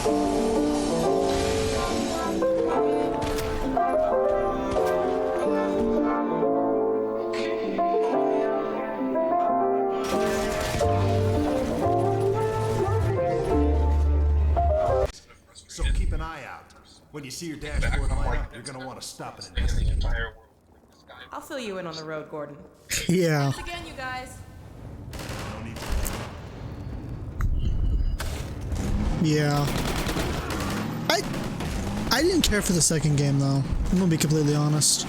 So keep an eye out. When you see your dashboard light up, you're gonna want to stop and investigate. I'll fill you in on the road, Gordon. Yeah. Thanks again, you guys. No need to. Yeah. I didn't care for the second game though. I'm gonna be completely honest.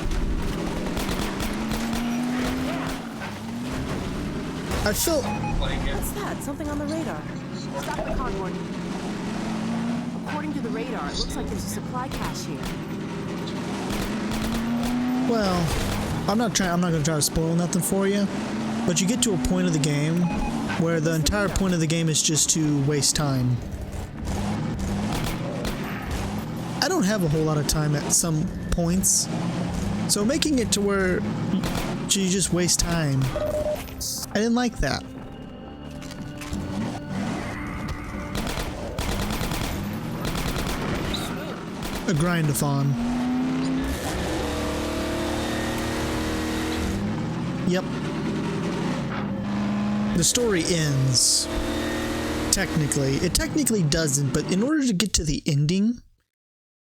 I felt What's that? Something on the radar. Stop the car, Gordon. According to the radar, it looks like there's a supply cache here. well, I'm not gonna try to spoil nothing for you, but you get to a point of the game where the entire point of the game is just to waste time. I don't have a whole lot of time at some points, so making it to where you just waste time, I didn't like that. A grind-a-thon. Yep. The story ends. Technically. It technically doesn't, but in order to get to the ending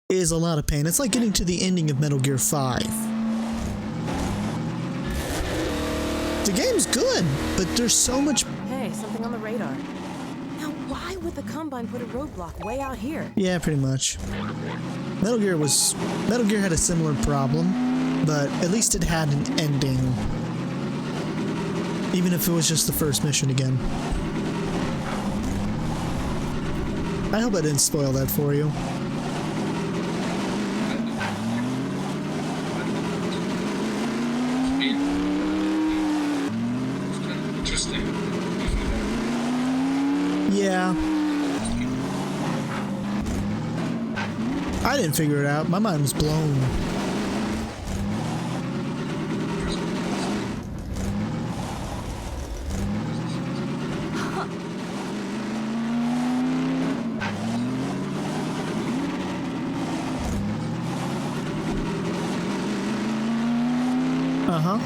is a lot of pain. It's like getting to the ending of Metal Gear 5. The game's good, but there's so much... Hey, something on the radar. Now, why would the Combine put a roadblock way out here? Yeah, pretty much. Metal Gear had a similar problem, but at least it had an ending. Even if it was just the first mission again. I hope I didn't spoil that for you. Yeah. I didn't figure it out. My mind was blown. Uh-huh.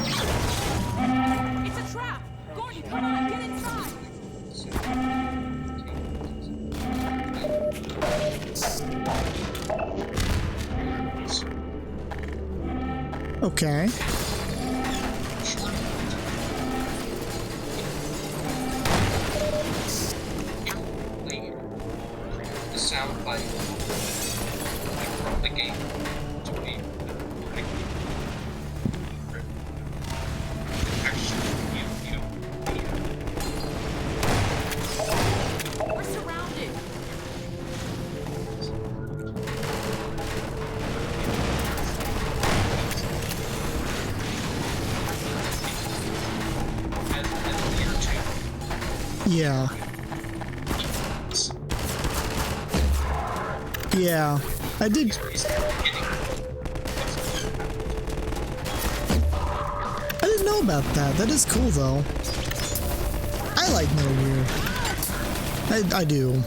It's a trap! Gordon, come on, get inside! Okay. The sound bite from the game to be actually We're surrounded! Yeah. Yeah. I did. I didn't know about that. That is cool, though. I like Metal Gear. I do.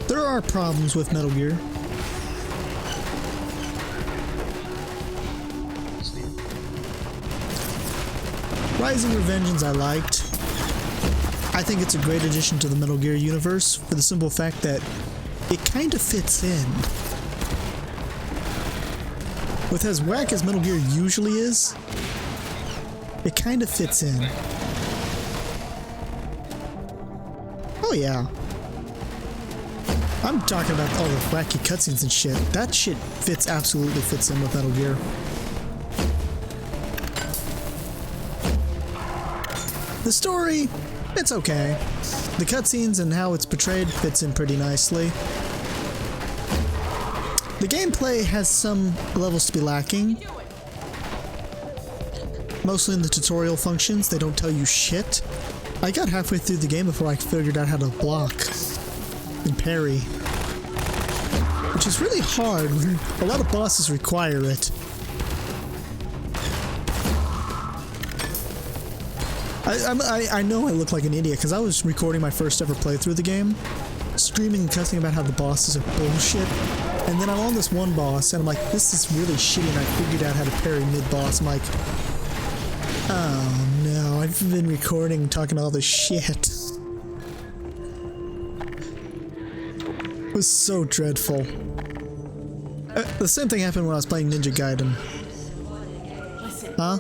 There are problems with Metal Gear. Rising Revengeance I liked. I think it's a great addition to the Metal Gear universe for the simple fact that it kind of fits in. With as whack as Metal Gear usually is, it kind of fits in. Oh yeah. I'm talking about all the wacky cutscenes and shit. That shit absolutely fits in with Metal Gear. The story, it's okay. The cutscenes and how it's portrayed fits in pretty nicely. The gameplay has some levels to be lacking. Mostly in the tutorial functions, they don't tell you shit. I got halfway through the game before I figured out how to block and parry. Which is really hard. A lot of bosses require it. I I know I look like an idiot because I was recording my first ever playthrough of the game, screaming and cussing about how the bosses are bullshit, and then I'm on this one boss and I'm like, this is really shitty, and I figured out how to parry mid-boss. I'm like, oh no, I've been recording and talking all this shit. It was so dreadful. The same thing happened when I was playing Ninja Gaiden. Listen, Huh?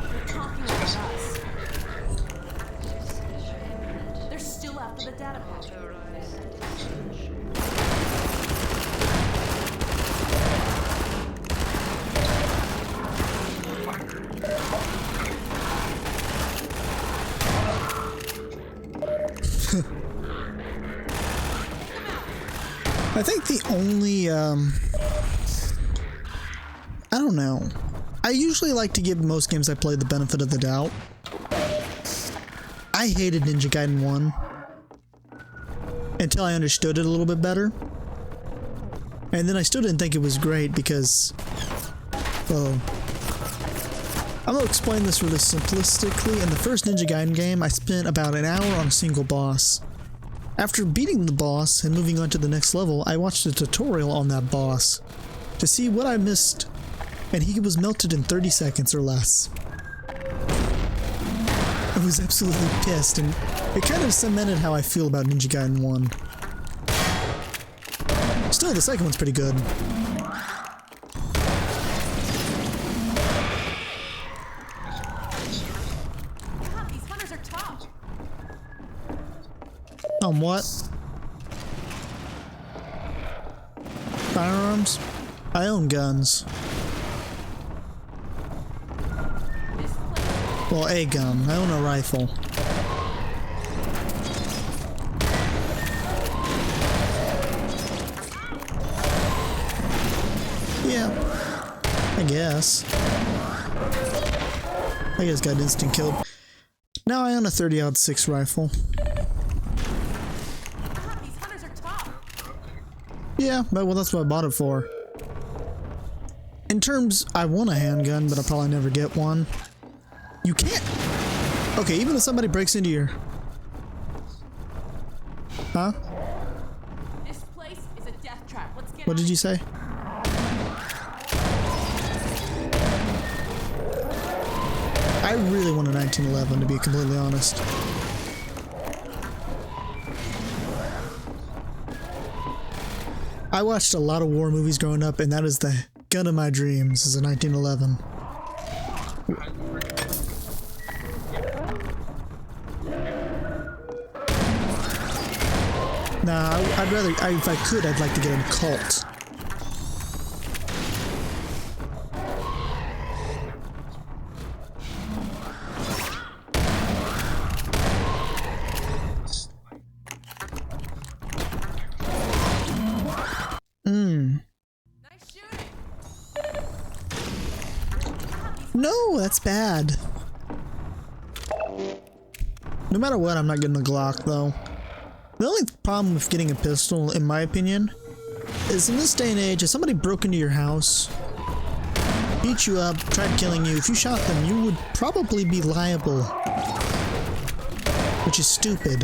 they're talking about us. They're still after the data pack. I think the only, I don't know. I usually like to give most games I play the benefit of the doubt. I hated Ninja Gaiden 1 until I understood it a little bit better. And then I still didn't think it was great because, well, I'm gonna explain this really simplistically. In the first Ninja Gaiden game, I spent about an hour on a single boss. After beating the boss and moving on to the next level, I watched a tutorial on that boss to see what I missed, and he was melted in 30 seconds or less. I was absolutely pissed, and it kind of cemented how I feel about Ninja Gaiden 1. Still, the second one's pretty good. God, these hunters are tough. What? Firearms? I own guns. This place. Well, a gun. I own a rifle. Yeah. I guess. I guess got instant killed. Now I own a 30-06 rifle. God, these hunters are tough. Yeah, well, that's what I bought it for. In terms, I want a handgun, but I'll probably never get one. You can't. Okay, even if somebody breaks into your... Huh? This place is a death trap. Let's get What out did of you say? I really want a 1911, to be completely honest. I watched a lot of war movies growing up, and that is the gun of my dreams, is a 1911. Nah, I'd rather, if I could, I'd like to get a Colt. Nice shooting. No, that's bad. No matter what, I'm not getting a Glock, though. The only problem with getting a pistol, in my opinion, is in this day and age, if somebody broke into your house, beat you up, tried killing you, if you shot them, you would probably be liable. Which is stupid.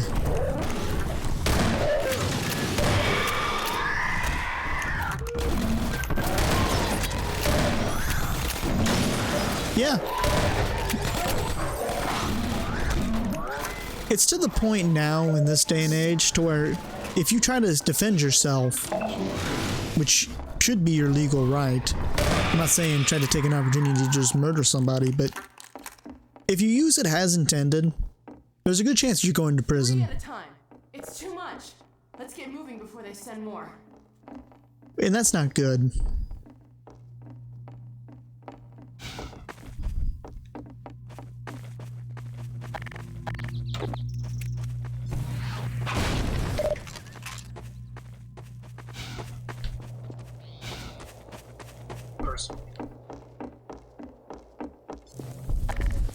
Yeah. It's to the point now in this day and age to where if you try to defend yourself, which should be your legal right, I'm not saying try to take an opportunity to just murder somebody, but if you use it as intended, there's a good chance you're going to 3 prison. at a time. It's too much. Let's get moving before they send more. And that's not good.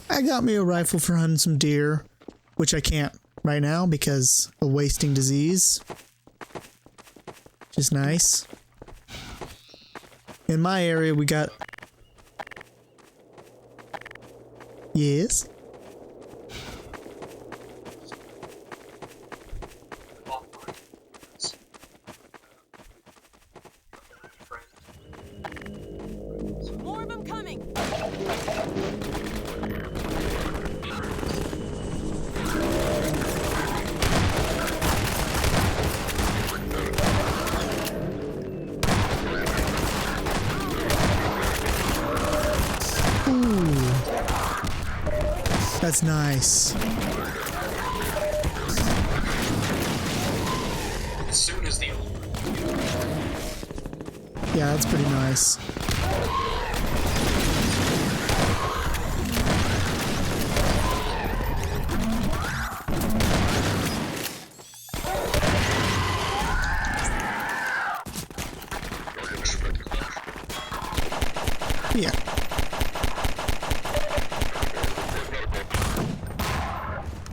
I got me a rifle for hunting some deer, which I can't right now because of wasting disease. Which is nice. In my area, we got Yes. More of them coming. Ooh. That's nice. As soon as the Yeah, that's pretty nice. Yeah.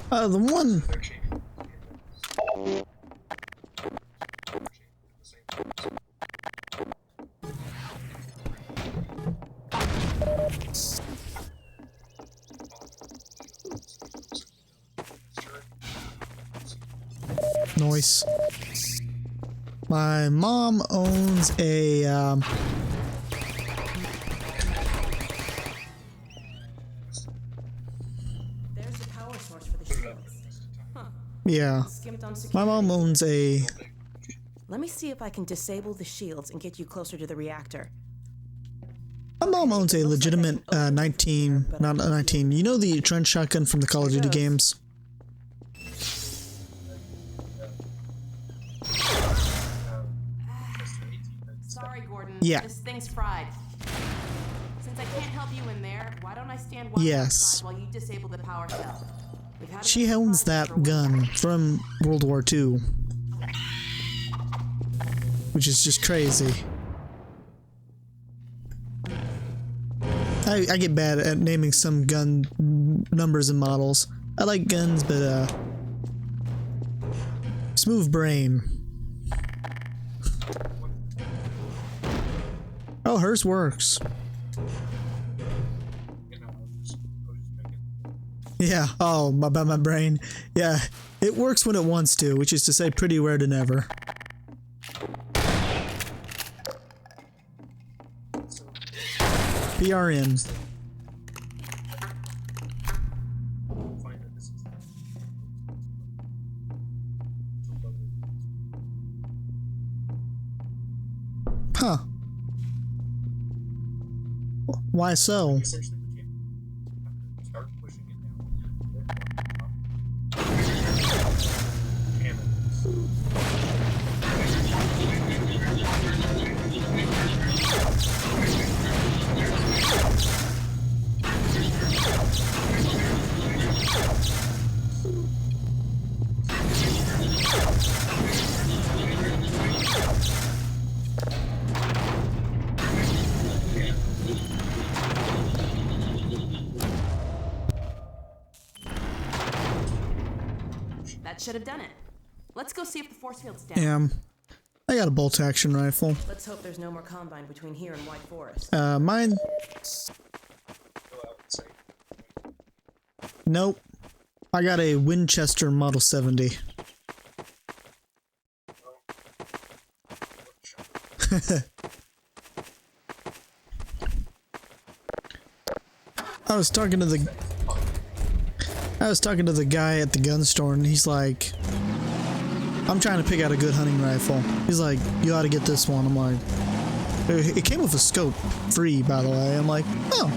The one. Noise. My mom owns a There's the power source for the shields. yeah. Skimped on My security. mom owns a Let me see if I can disable the shields and get you closer to the reactor. My mom owns a legitimate 19, not a 19. You know the trench shotgun from the Call of Duty games? Sorry, Gordon. Yeah. This thing's fried. Since I can't help you in there, why don't I stand watch Yes. outside while you disable the power cell? We've had She enough owns surprises for that one gun night. from World War II. Which is just crazy. I get bad at naming some gun numbers and models. I like guns, but smooth brain. Oh, hers works. Yeah, oh, about my brain. Yeah, it works when it wants to, which is to say pretty rare to never. PRN. Huh. Why so? That should have done it. Let's go see if the force field's down. I got a bolt action rifle. Let's hope there's no more Combine between here and White Forest. Mine. Nope. I got a Winchester Model 70. I was talking to the guy at the gun store, and he's like, I'm trying to pick out a good hunting rifle. He's like, you ought to get this one. I'm like, it came with a scope, free, by the way. I'm like, oh,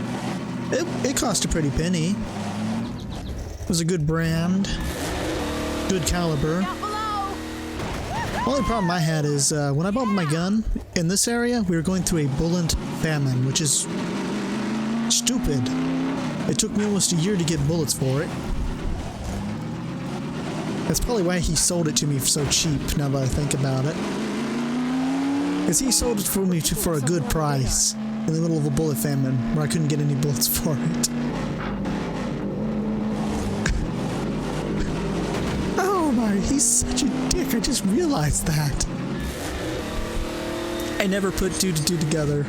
it cost a pretty penny. It was a good brand, good caliber. The only problem I had is when I bought my gun in this area, we were going through a bullet famine, which is stupid. It took me almost a year to get bullets for it. That's probably why he sold it to me so cheap, now that I think about it. Because he sold it for me for a good price in the middle of a bullet famine where I couldn't get any bullets for it. Oh my, he's such a dick, I just realized that. I never put two to two together.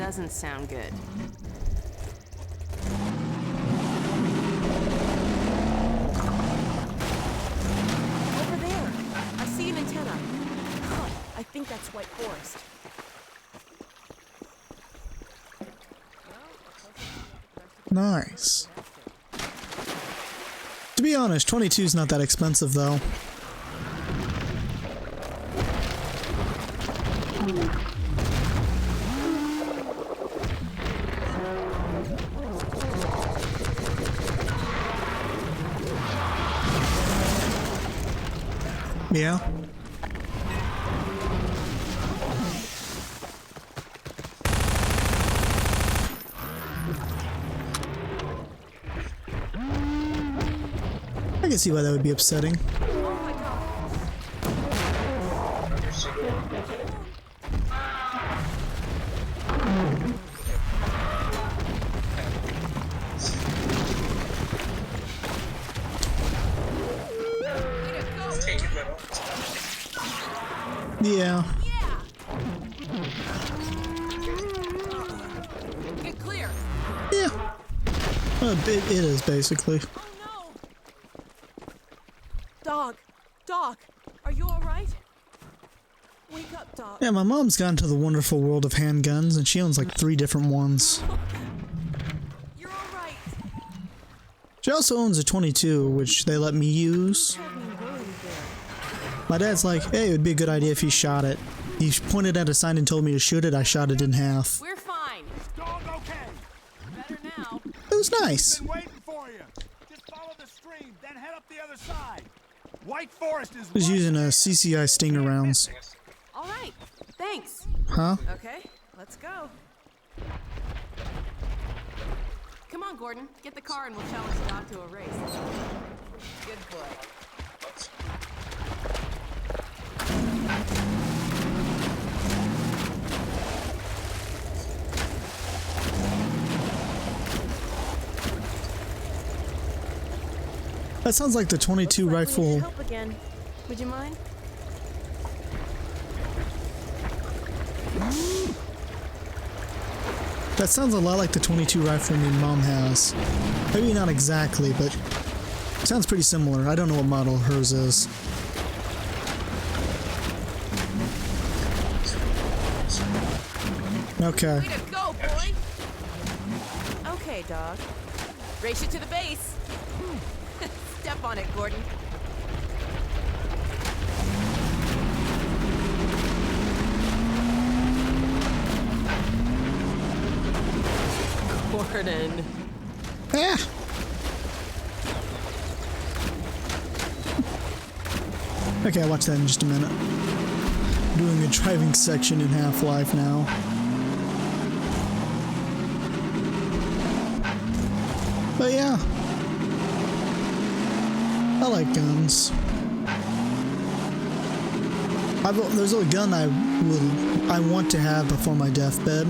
doesn't sound good. Over there. I see an antenna. Huh, I think that's White Forest. Nice. To be honest, 22 is not that expensive though. Yeah. I can see why that would be upsetting. Yeah. Get clear. Yeah. It is basically. Oh no. Doc, are you all right? Wake up, Doc. Yeah, my mom's got into the wonderful world of handguns, and she owns like 3 different ones. You're all right. She also owns a 22, which they let me use. My dad's like, hey, it would be a good idea if he shot it. He pointed at a sign and told me to shoot it. I shot it in half. We're fine. Dog okay? Better now. It was nice. Been waiting for you. Just follow the stream, then head up the other side. White Forest is. I was using a CCI Stinger rounds. All right. Thanks. Huh? Okay, let's go. Come on, Gordon. Get the car and we'll challenge Doc to a race. Good boy. That sounds like the 22 Looks like we rifle. need help again. Would you mind? That sounds a lot like the 22 rifle my mom has. Maybe not exactly, but sounds pretty similar. I don't know what model hers is. Okay. Way to go, boy! Okay, dog. Race you to the base. Step on it, Gordon. Gordon. Yeah. Okay, I'll watch that in just a minute. Doing a driving section in Half-Life now. But yeah. I like guns. There's a gun I want to have before my deathbed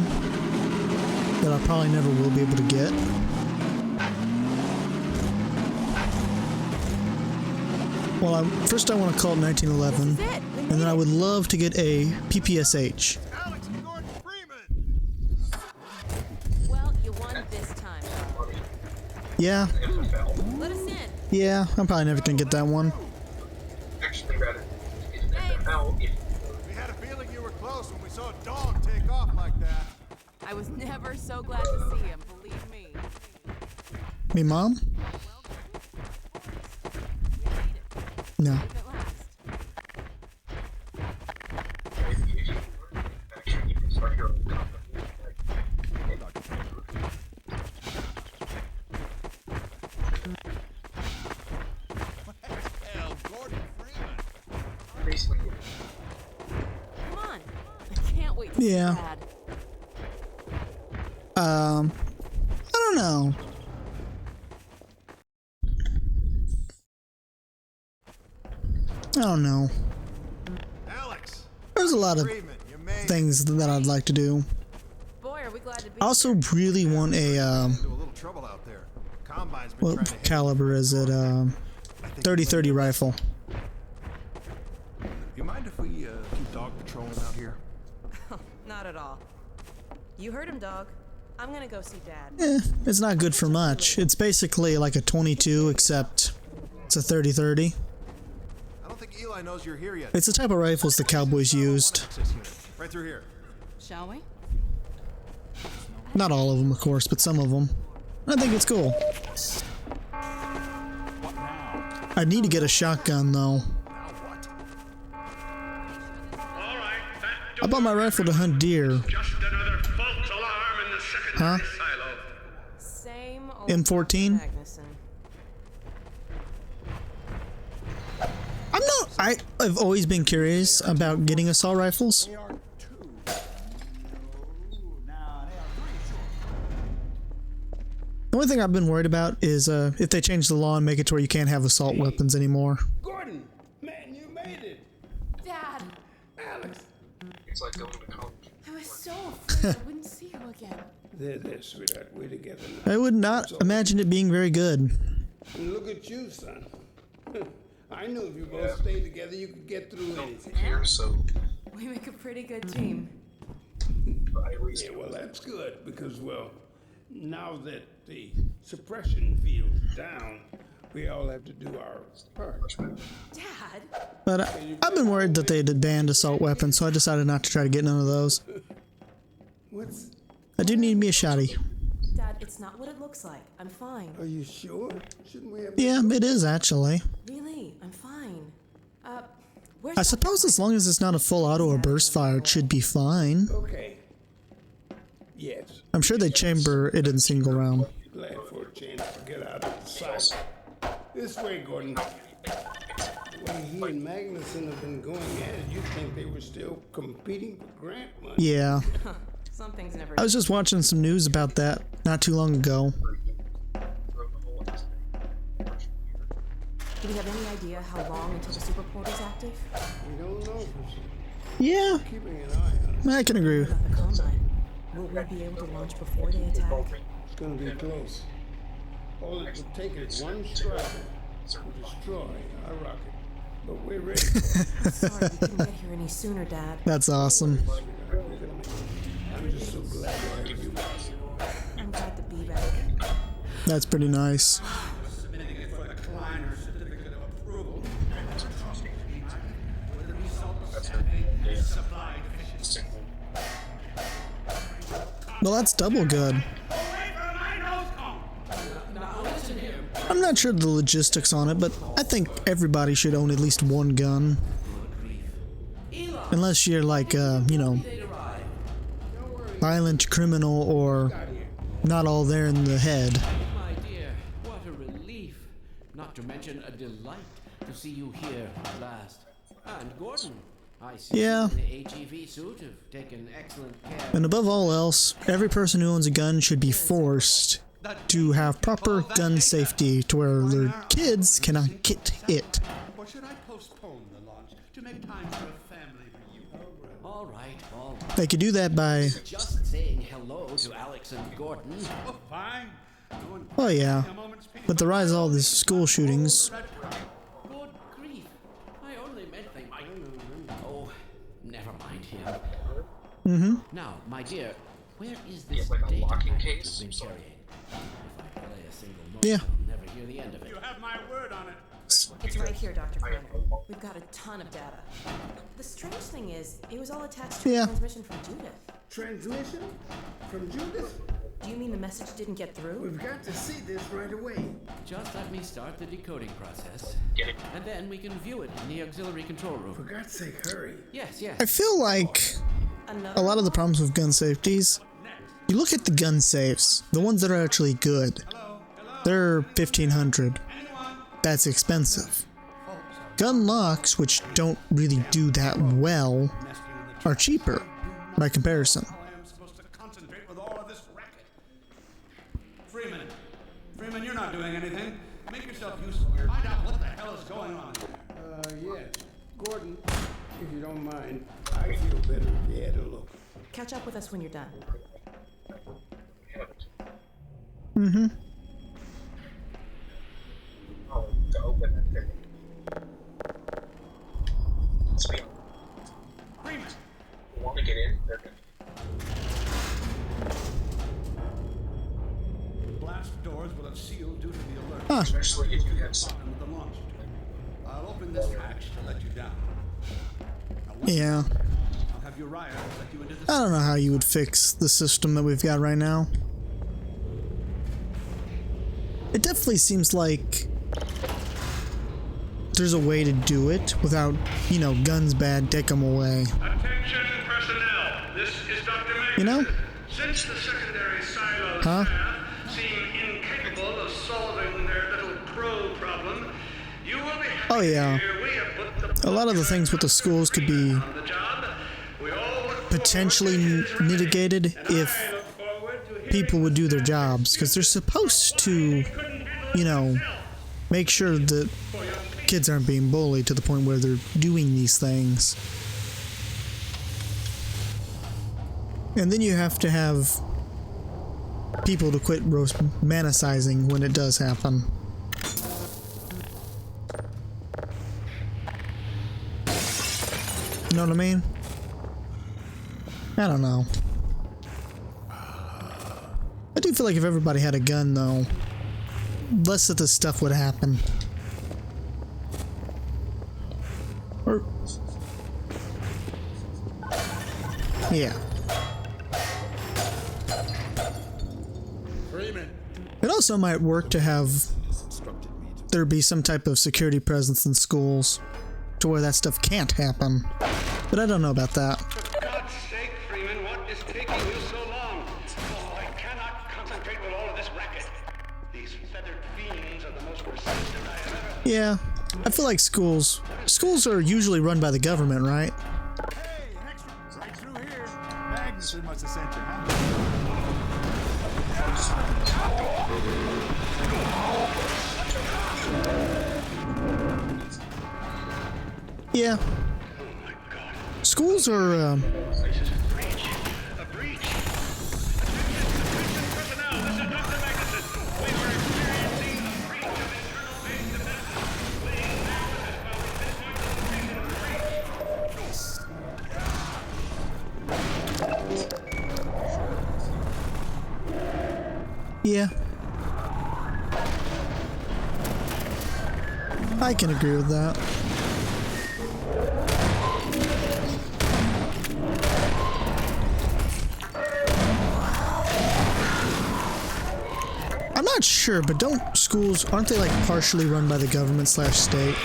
that I probably never will be able to get. Well, first I want to call it 1911, This is it. We and made then I it. would love to get a PPSH. Alex and Gordon Freeman! Well, you won this time. Yeah, Let us in. yeah, I'm probably never gonna get that one. Actually, rather, it's now if We had a feeling you were close when we saw a dog take off like that. I was never so glad to see him, believe me. Me mom? No. At last. actually you can start your own company. Hell, Gordon Freeman. Basically, Come on. I can't wait to Yeah. see Dad. I don't know. I don't know. Alex! There's a lot of Freeman, you made things that I'd like to do. Boy, are we glad to be I also really want a, into a little trouble out there. Combine's been what trying to hit caliber is it? I think 30-30 rifle. You mind if we keep dog patrolling out here? Not at all. You heard him, dog. I'm gonna go see Dad. It's not good for much. It's basically like a 22, except it's a 30-30. I don't think Eli knows you're here yet. It's the type of rifles the cowboys used. Right through here. Shall we? Not all of them, of course, but some of them. I think it's cool. I need to get a shotgun, though. I bought my rifle to hunt deer. Just another false alarm in the secondary silo. Same old M14? Magnuson. I've always been curious about getting assault rifles. They are 2. Now, they are 3, sure. The only thing I've been worried about is if they change the law and make it to where you can't have assault weapons anymore. Gordon, man, you made it. Dad, Alex. It's like going to college. I was so afraid I wouldn't see you again. There, sweetheart. We're together now. I would not imagine it being very good. And look at you, son. I knew if you both stayed together, you could get through anything. Here, so We make a pretty good team. Yeah, well, that's good because, well, now that the suppression field's down, we all have to do our part. Dad, But I've been worried that they'd banned assault weapons, so I decided not to try to get none of those. What's? I do need me a shotty. Dad, it's not what it looks like. I'm fine. Are you sure? Shouldn't we have? Yeah, it is actually. Really, I'm fine. Where's I suppose as long as it's not a full auto or burst fire, it should be fine. Okay. Yes. I'm sure they chamber it in single round. Glad for a chance to get out of the sight. This way, Gordon. The way he and Magnuson have been going at it, you'd think they were still competing for grant money. Yeah. Something's never. I was just watching some news about that not too long ago. Do we have any idea how long until the super portal's active? We don't know for sure. Yeah, Keeping an eye on it. I can agree. About the Combine. Will we be able to launch before they attack? It's gonna be close. All it would take is one strider to destroy our rocket. But we're ready. Sorry, we couldn't get here any sooner, Dad. That's awesome. I'm just so glad to have you. I'm glad to be back. That's pretty nice. Submitting it for the Kleiner certificate of approval. With the result of supply deficiency. Well, that's double good. Away from my nose cone! Now listen here. I'm not sure the logistics on it, but I think everybody should own at least one gun. Unless you're like, you know, violent criminal or not all there in the head. My dear, what a relief. Not to mention a delight to see you here at last. And Gordon, I see Yeah. you in the HEV suit have taken excellent care. And above all else, every person who owns a gun should be forced to have proper gun safety to where their kids cannot get it. Or should I postpone the launch to make time for a family reunion? All right. They could do that by, Just saying hello to Alex and Gordon. Oh, fine. No one oh yeah, a moment's peace. with the rise of all these school shootings. Good grief. I only meant they might. Oh, never mind him. Mm-hmm. Now, my dear, where is this It's like a data locking packet case? you've been carrying? If I play a single note, Yeah. I'll never hear the end of it. You have my word on it. It's right here, Dr. Kleiner. We've got a ton of data. The strange thing is, it was all attached to Yeah. a transmission from Judith. Transmission? From Judith? Do you mean the message didn't get through? We've got to see this right away. Just let me start the decoding process, Get it? and then we can view it in the auxiliary control For room. God's sake, hurry. Yes, yes. I feel like Another a lot of the problems with gun safeties, you look at the gun safes, the ones that are actually good, they're 1,500. That's expensive. Gun locks, which don't really do that well, are cheaper by comparison. How I am supposed to concentrate with all of this racket. Freeman, you're not doing anything. Make yourself useful here. Find out what the hell is going on. Yes. Gordon, if you don't mind, I feel better if you had a look. Catch up with us when you're done. Mm-hmm. Oh, to open that thing. Sweet. Freeman! You want to get in? They're good. glass doors will have sealed due to the alert. Huh. Especially if you have some. Bottom of the launch tube. I'll open this hatch to let you down. Now, once Yeah. I'll have Uriah let you into the I don't know how you would fix the system that we've got right now. It definitely seems like there's a way to do it without, you know, guns bad, take them away. Attention personnel, this is Dr. Mason. You know? Since the secondary silo Huh? staff seem incapable of solving their little crow problem, you will be happy Oh, yeah. to hear we have put the A lot of the things with the schools could be on the job. We all look potentially forward to his mitigated ready, if and I look forward to hearing people would do their jobs, because they're supposed to, you know, make sure that kids aren't being bullied to the point where they're doing these things. And then you have to have people to quit romanticizing when it does happen. You know what I mean? I don't know. I do feel like if everybody had a gun, though, less of this stuff would happen. Or, yeah. It also might work to have there be some type of security presence in schools to where that stuff can't happen. But I don't know about that. For God's sake, Freeman, what is taking you so long? Oh, I cannot concentrate with all of this racket. These feathered fiends are the most persistent I have ever... Yeah, I feel like schools are usually run by the government, right? Hey, an extra! Right through here. Magnuson must have sent you, huh? Yeah. Schools are, A breach. Attention personnel, this is Dr. Magnuson. We were experiencing a breach of internal base defenses. Please bear with us while we pinpoint the location of the breach. yeah. I can agree with that. I'm not sure, but aren't they like partially run by the government / state?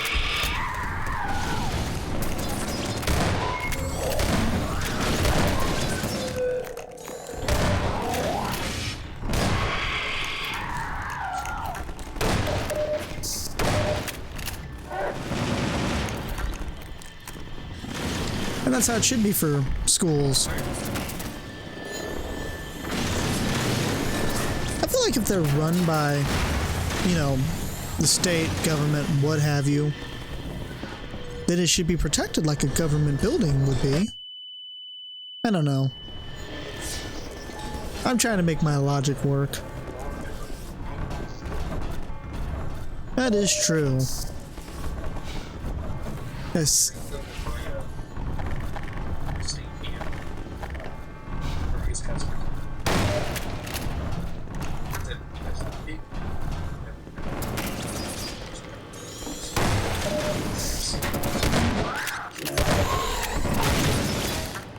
And that's how it should be for schools. I feel like if they're run by, you know, the state, government, what have you, then it should be protected like a government building would be. I don't know. I'm trying to make my logic work. That is true. Yes.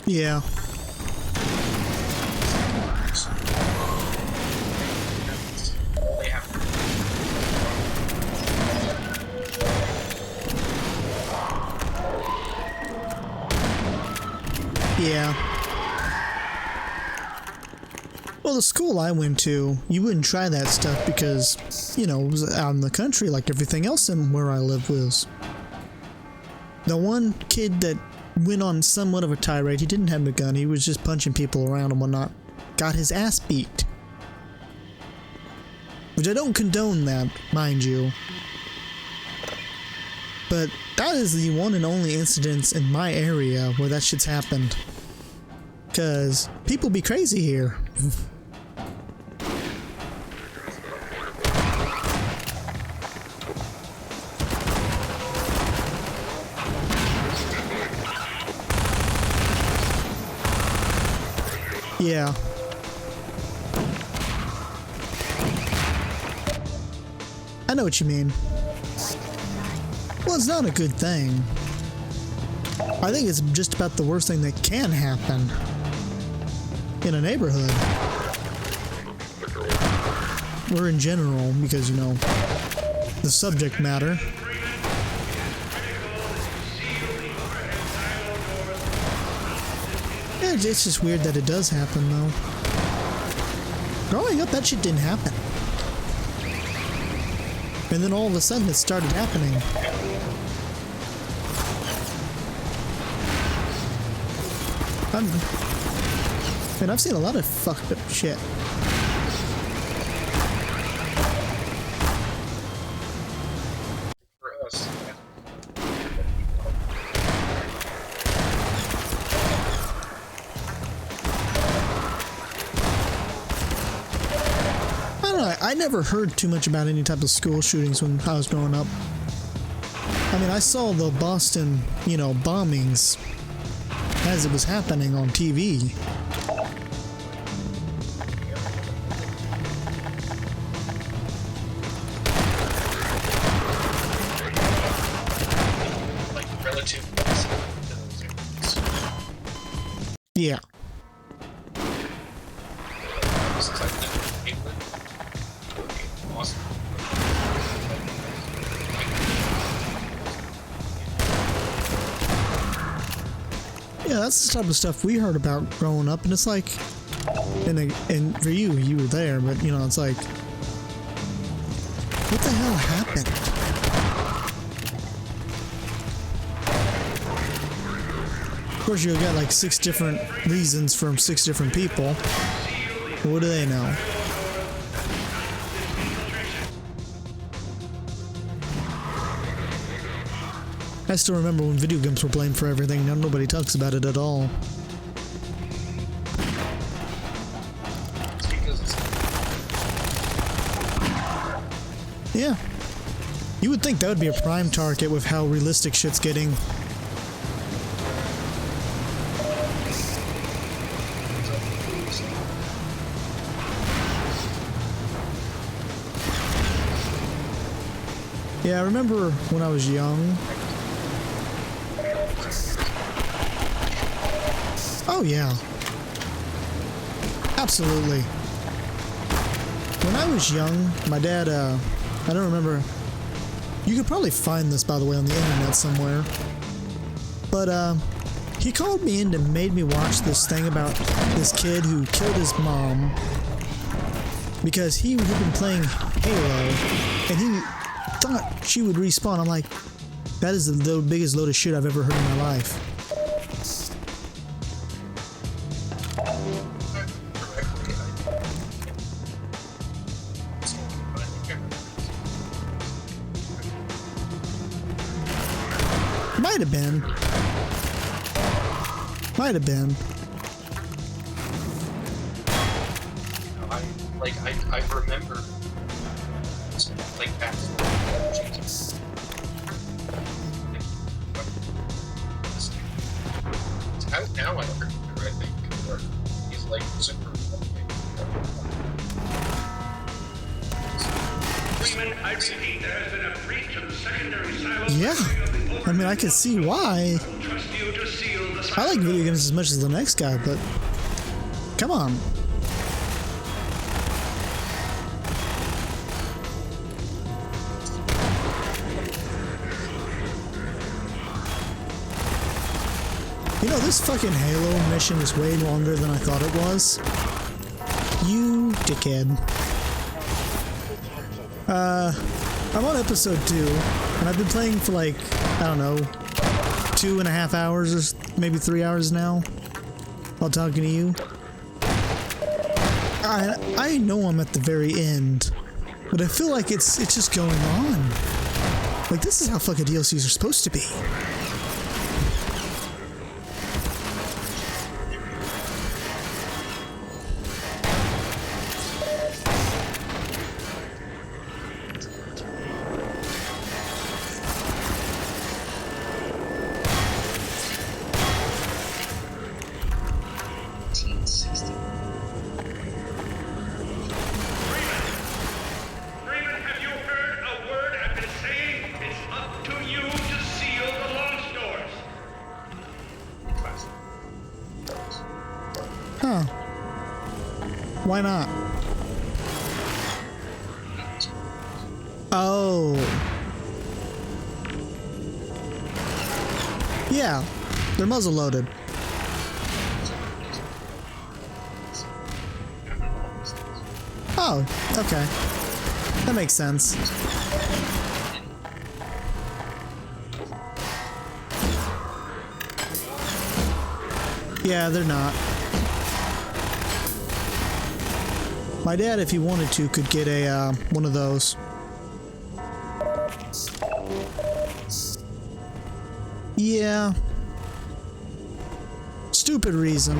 Yeah. Yeah. Well, the school I went to, you wouldn't try that stuff because, you know, it was out in the country like everything else in where I lived was. The one kid that went on somewhat of a tirade, he didn't have a gun, he was just punching people around and whatnot, got his ass beat. Which I don't condone that, mind you. But that is the one and only incidence in my area where that shit's happened. Cause people be crazy here. Yeah. I know what you mean. Well, it's not a good thing. I think it's just about the worst thing that can happen in a neighborhood. Or in general, because, you know, the subject matter. Yeah, it's just weird that it does happen, though. Growing up, that shit didn't happen. And then all of a sudden, it started happening. And I've seen a lot of fucked up shit. For us. I don't know, I never heard too much about any type of school shootings when I was growing up. I mean, I saw the Boston, you know, bombings as it was happening on TV. Like relative. Yeah. Since I've lived in England, awesome. Yeah, that's the type of stuff we heard about growing up, and it's like, and for you, you were there, but you know, it's like, what the hell happened? Of course, you'll get like 6 different reasons from 6 different people. What do they know? I still remember when video games were blamed for everything. Now nobody talks about it at all. Yeah. You would think that would be a prime target with how realistic shit's getting. Yeah, I remember when I was young. Oh yeah. Absolutely. When I was young, my dad, I don't remember. You could probably find this, by the way, on the internet somewhere. But, he called me in and made me watch this thing about this kid who killed his mom because he had been playing Halo and he thought she would respawn. I'm like, that is the biggest load of shit I've ever heard in my life. Might have been. Might have been. I remember like that. Jesus. It's out now, I think. Or he's like super. Freeman, I repeat, there has been a breach of the secondary silo. Yeah. I mean, I can see why. Trust you to seal the I like video games as much as the next guy, but come on. You know, this fucking Halo mission is way longer than I thought it was. You dickhead. I'm on episode 2, and I've been playing for like, I don't know, 2.5 hours or maybe 3 hours now while talking to you. I know I'm at the very end, but I feel like it's just going on. Like, this is how fucking DLCs are supposed to be. Freeman, have you heard a Huh. Why not? Oh. Yeah, they're muzzle loaded. Oh, okay. That makes sense. Yeah, they're not. My dad, if he wanted to, could get a one of those. Yeah. Stupid reason.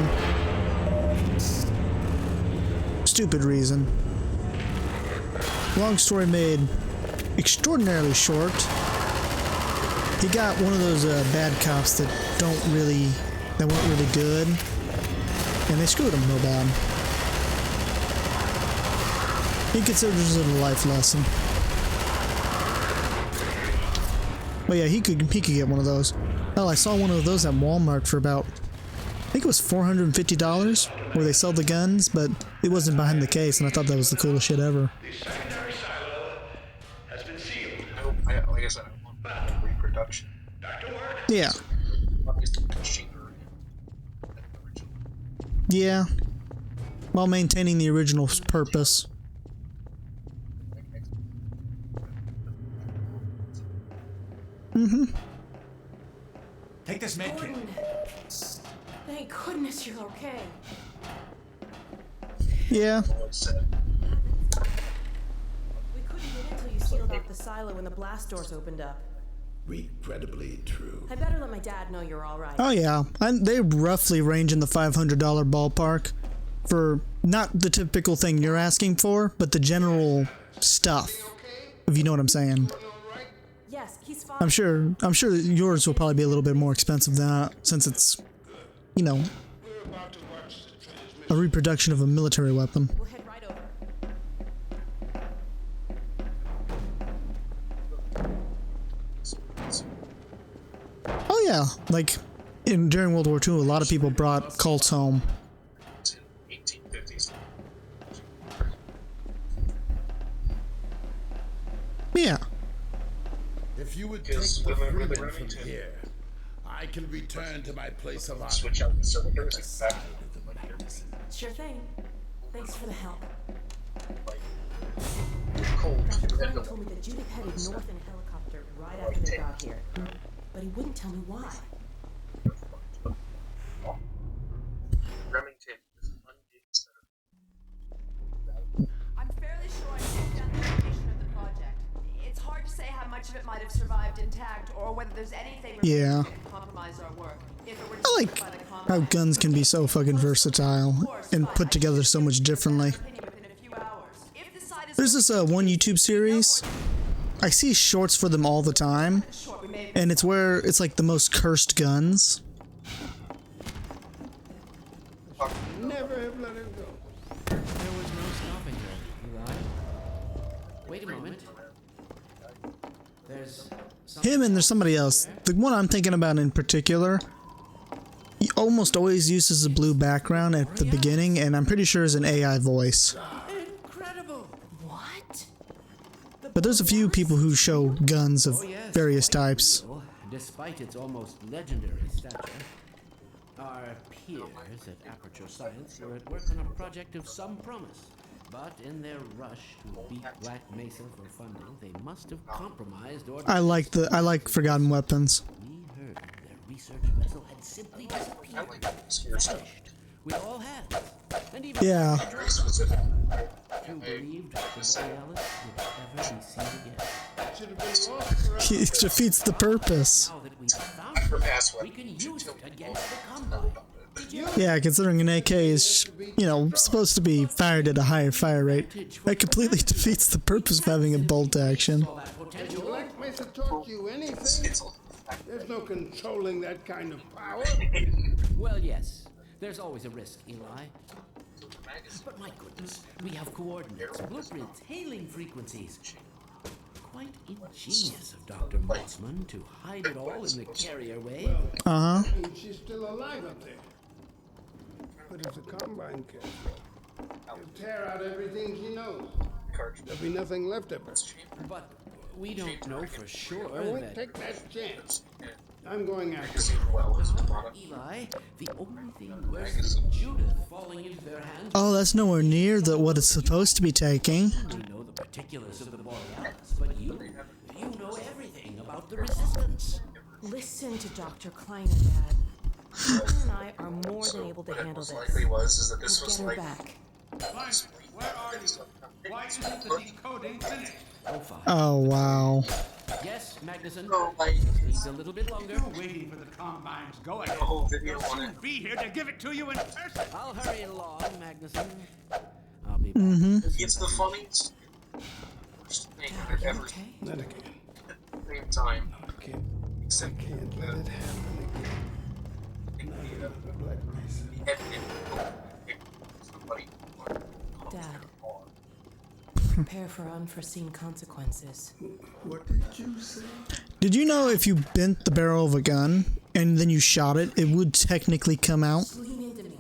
Stupid reason. Long story made extraordinarily short. He got one of those bad cops that weren't really good, and they screwed him real bad. He considers it a life lesson. But yeah, he could get one of those. Hell, I saw one of those at Walmart for about, I think it was $450, where they sell the guns, but it wasn't behind the case, and I thought that was the coolest shit ever. The secondary silo has been sealed. Like I said, I want that reproduction. Dr. Ward? Yeah. Yeah. While maintaining the original purpose. Mm-hmm. Take this med kit. Gordon. Thank goodness you're okay. Yeah. We couldn't get in until you sealed off the silo when the blast doors opened up. Regrettably true. I better let my dad know you're all right. Oh yeah. They roughly range in the $500 ballpark for not the typical thing you're asking for, but the general stuff. If you know what I'm saying. Yes, he's fine. I'm sure yours will probably be a little bit more expensive than that, since it's, you know, a reproduction of a military weapon. We'll head right over. Oh yeah, like during World War II, a lot of people brought Colts home. 1850s. Yeah. If you would take Because the with freedom the from Remington, here, I can return to my place of honor. switch out the cylinders and back Sure thing. Thanks for the help. cold. Dr. Klein told me that Judith headed north in a helicopter right after they got here. But he wouldn't tell me why. Remington is an ungated center. I'm fairly sure I understand the location of the project. It's hard to say how much of it might have survived intact or whether there's anything Yeah. that could compromise our work. If it were I like how guns can be so fucking versatile and put together so much differently. There's this one YouTube series. I see shorts for them all the time, and it's where it's like the most cursed guns. Never have let her go. There was no stopping her, Eli. Wait a moment. There's Him and there's somebody else. The one I'm thinking about in particular, he almost always uses a blue background at the beginning, and I'm pretty sure is an AI voice. incredible. What? But there's a few people who show guns of Yes, various quite types. real, despite its almost legendary stature. Our peers at Aperture Science were at work on a project of some promise, but in their rush to beat Black Mesa for funding, they must have compromised or I like Forgotten Weapons. we heard their research vessel had simply disappeared. Vanished. We all had. And even Yeah. Very specific. who believed the Borealis would ever be seen again. Should have been lost for us. It defeats the purpose. Now that we've found For it, pass we weapon, can you should use tell it people against the about Combine. it. Yeah, considering an AK is, you know, supposed to be fired at a higher fire rate, that completely defeats the purpose of having a bolt action. All that potential. Black Mesa taught you anything? There's no controlling that kind of power. Well, yes. There's always a risk, Eli. But my goodness, we have coordinates, blueprints, hailing frequencies. Quite ingenious of Dr. Mossman to hide it all in the carrier wave. Uh-huh. She's still alive up there. But if the Combine catches her, he'll tear out everything she knows. There'll be nothing left of her. But we don't know for sure I won't that... take that chance. I'm going after her. Eli, the only thing worse than Judith falling into their hands... Oh, that's nowhere near what it's supposed to be taking. You know the particulars of the Borealis, but you know everything about the Resistance. Listen to Dr. Kleiner, Dad. Kleiner and I are more than able to handle this. Likely was that this We'll was get her like back. Kleiner, where are you? Why isn't the decoding finished? Oh, fine. Oh, wow. Yes, Magnuson. No, like Needs a little bit longer. You're waiting for the Combine's go ahead. the whole video on it. We'll be here to give it to you in person. I'll hurry along, Magnuson. I'll be back. It's the funniest worst thing I've ever seen Not again. at the same time. I can't Except let it happen again. Not in the Black Mesa. Somebody Dad. Prepare for unforeseen consequences. What did you say? Did you know if you bent the barrel of a gun and then you shot it, it would technically come out? Lean into me.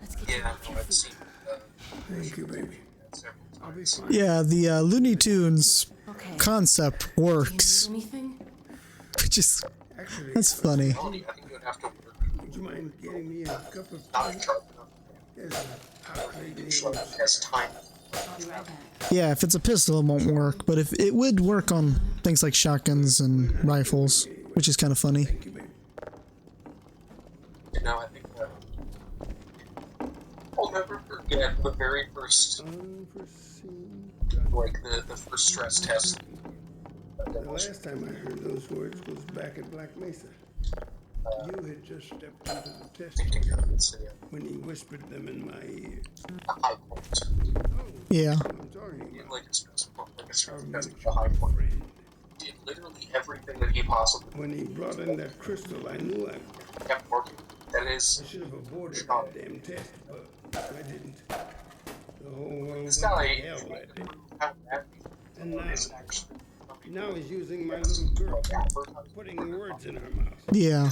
Let's get you Yeah, off your I've feet. seen Thank you, baby. several I'll be times. fine. Yeah, the Looney Tunes Okay. concept Do you works. need anything? Which is, Actually, that's funny. I think you would have to work would you mind getting me a cup of not tea? sharp enough. There's a hot lady Usually it has time. I'll be right back. Yeah, if it's a pistol, it won't work. But if it would work on things like shotguns and rifles, which is kind of funny. Thank you, baby. And now I think I'll never forget the very first, Unforeseen. like the first stress test. The last time I heard those words was back at Black Mesa. You had just stepped into the test when he whispered them in my ear. A high point. Yeah. I'm talking about Like a stress our test, mutual a high point. friend. Did literally everything that he possibly When he brought in that crystal, I knew I kept working. That is, should have aborted that damn test, but I didn't. The whole world this went guy to hell that day. how bad And he is actually. now he's using my little girl, putting words in her mouth. Yeah.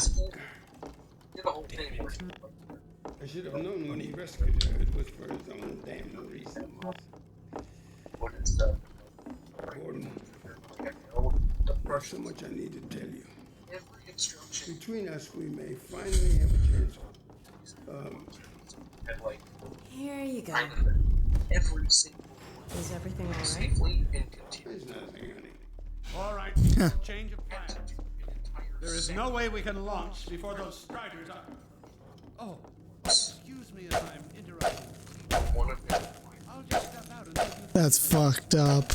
Did the whole thing where I should have known when he rescued her it was for his own damn reasons. what is the Gordon, there's so much I need to tell you. every instruction Between us, we may finally have a chance. and like Here you go. kind of every single one Is everything all right? safely and continually. There's nothing, honey. All right, change of plans. There is no way we can launch before those Striders are... Oh, excuse me if I'm interrupting. One of them, I'll just step out and give you That's fucked up.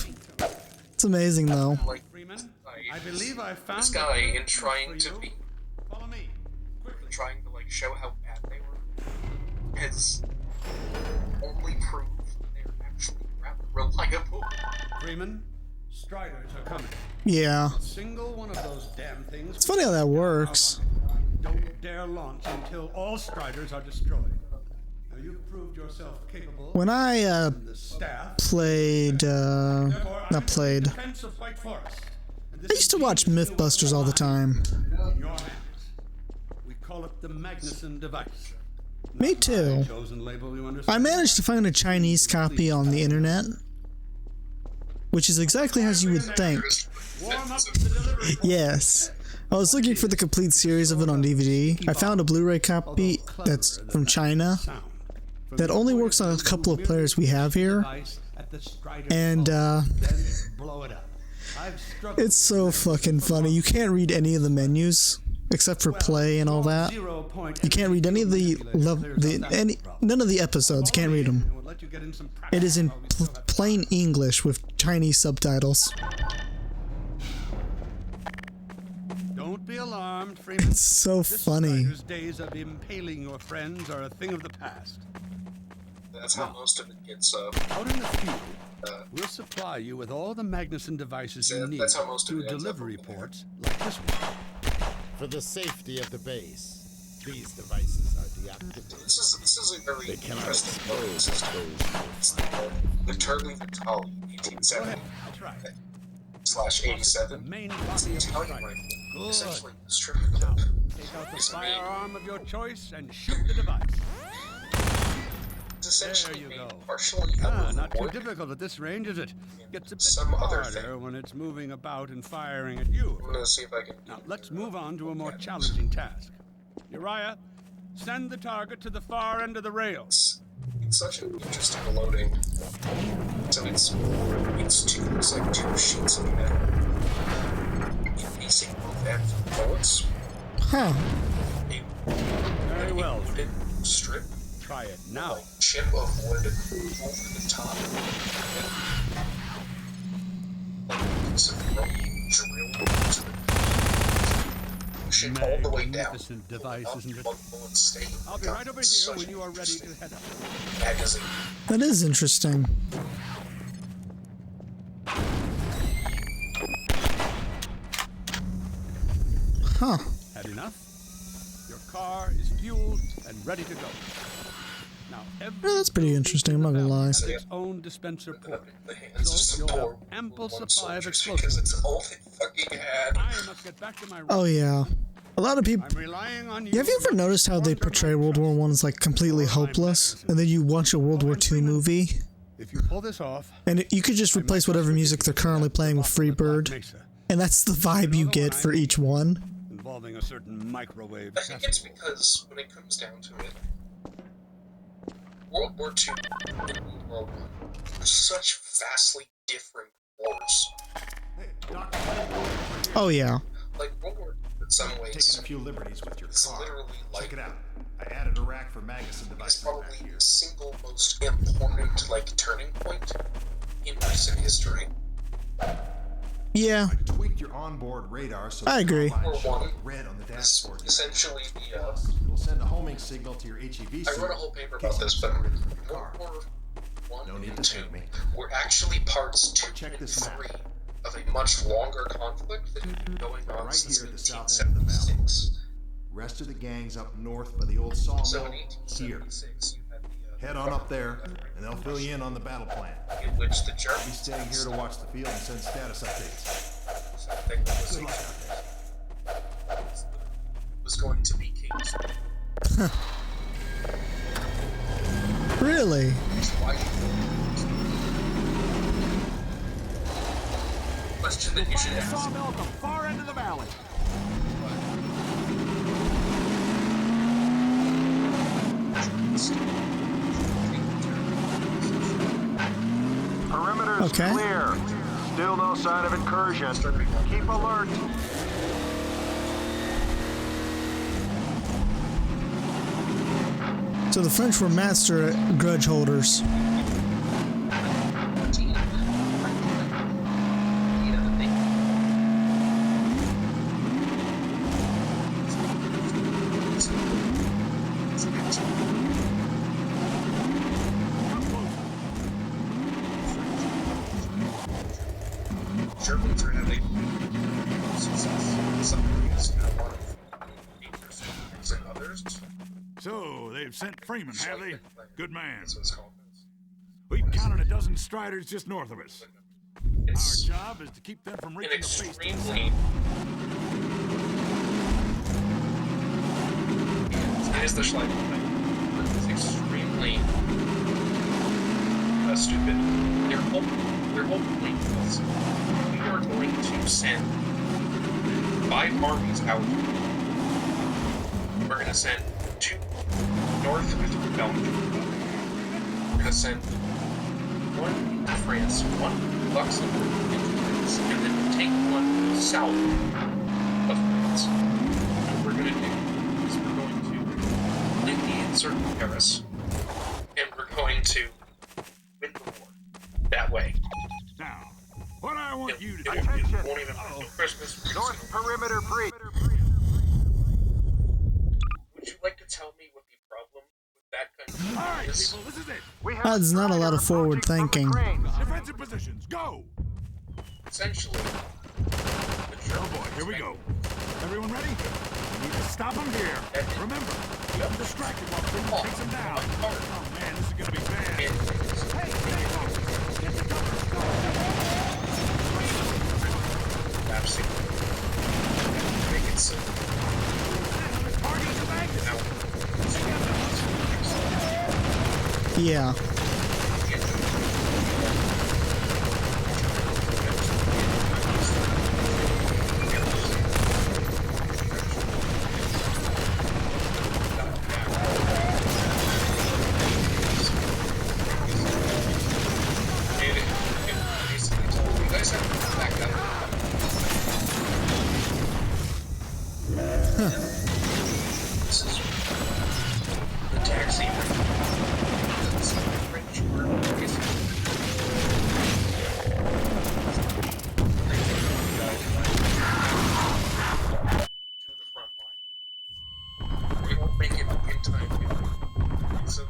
It's amazing, though. like Freeman. I believe I found this the guy in perfect trying for to you. be Follow me, quickly. trying to like show how bad they were has only proved they're actually rather reliable. Freeman, Striders are coming. Yeah. Single one of those damn things. It's funny how that works. Don't dare launch until all Striders are destroyed. Now you've proved yourself capable. When I and the staff. played, Therefore, I'm not in played. defense of White Forest. And this I used to is watch the Mythbusters all the time. in your hands. We call it the Magnuson device. Me too. Chosen label, you I understand? managed to find a Chinese copy on the internet, which is exactly as you would think. Warm up the delivery. Yes. I was looking for the complete series of it on DVD. I found a Blu-ray copy that's from China Sound. From that only works on a couple of players we have here, device at the Strider and then blow it up. I've struggled it's so fucking funny. You can't read any of the menus except for play and all that. You can't read any of none of the episodes. You can't read them. We'll let you get in some It is in practice while we still have plain English with Chinese subtitles. Don't be alarmed, Freeman. It's so This funny. Strider's days of impaling your friends are a thing of the past. That's how most of it gets Out in the field, we'll supply you with all the Magnuson devices you need that's how most of to it ends deliver up. reports like this one. For the safety of the base, these devices are deactivated. This is a very They cannot interesting explode voting system. It's the Turley Vitali Go ahead, 1870 that's right. / 87. The main It's body an of the Italian Strider. rifle, Good. essentially distributed. Take out the firearm of your choice and shoot the device. It's essentially There you being go. partially Not too overworked. difficult at this range, is it? Gets a bit Some other harder thing. when it's moving about and firing at you. I'm gonna see if I can. Now, let's move on to a more challenging task. Uriah, send the target to the far end of the rail. It's such an interesting loading. So it's like two sheets of metal encasing both ends of bullets. Huh. Very well. Wooded strip, Try it now. chip of wood over the top. Like a piece of rope drilled into the push it all the way down. Magnificent device, isn't it? One bullet staying. I'll be right over here when you are ready to head up. Magazine. That is interesting. Huh. Had enough? Your car is fueled and ready to go. Now, every Yeah, that's pretty interesting, I'm not gonna lie. has its own dispenser port, The hands so just you'll have pour ample one supply of soldier explosives. because it's all they fucking had. I must get back to my room. Oh yeah. A lot of people. I'm relying on you. Yeah, have you ever noticed how they portray World War One as like completely hopeless, and then you watch a World War II movie, If you pull this off, and you could just replace whatever music they're currently playing with Freebird, and that's the vibe you get for each one. involving a certain microwave. I think it's because when it comes down to it, World War II and World War I are such vastly different wars. Oh yeah. Like World War II, in some ways, Taking a few liberties with your it's car. literally like Check it out. I added a rack for Magnuson it's devices probably back here. the single most important turning point in recent history. Yeah. I tweaked your onboard radar so I the agree. line shows Or one. red on the It's dashboard. essentially the. It'll send a homing signal to your HEV I suit. wrote a whole paper in case about this, you but separate from your World car. War I No need and to II thank me. were actually parts 2 Check and this map. 3 of a much longer conflict that had been going on Right since here at the south end of the valley. 1876. Rest of the gang's up north by the old sawmill So in here. 1876, you had the Head on up there, and they'll fill you in on the battle plan. in which the I'll be Germans staying here to watch the field and send status updates. something that was, Good luck out there. was going to be King's Really? question that you should ask. Sawmill at the far end of the valley. Perimeter's Okay. clear. Still no sign of incursion. Keep alert. So the French were master grudge holders. Germans are having success. Some countries have one of 8% than others. So, they've sent Freeman, have they? Good man. That's what it's called. We've counted a dozen Striders just north of us. Our It's job is to keep them from an reaching the base. extremely. It is the Schleifer thing. It's extremely stupid. Their whole point was we are going to send 5 armies out. We're going to send 2 north through Belgium. We're going to send 1 into France, 1 Luxembourg into France, and then take 1 south of France. What we're going to do is we're going to completely encircle Paris, and we're going to win the war that way. Now, what I want you to do It is... won't even be Christmas. North perimeter breach. Would you like to tell me what the problem with that kind of All right, is? people, this is it. That's not a lot of forward thinking. Defensive positions, go! Essentially, the Oh Germans boy, here we go. Everyone ready? We need to stop them here. Remember, keep them distracted while Freeman takes them down. Oh man, this is gonna be bad. Hey, stay close. Get the cover. Absolutely. Make it simple. Yeah. This is the taxi. That's French word. To the front line. We won't make it in time. So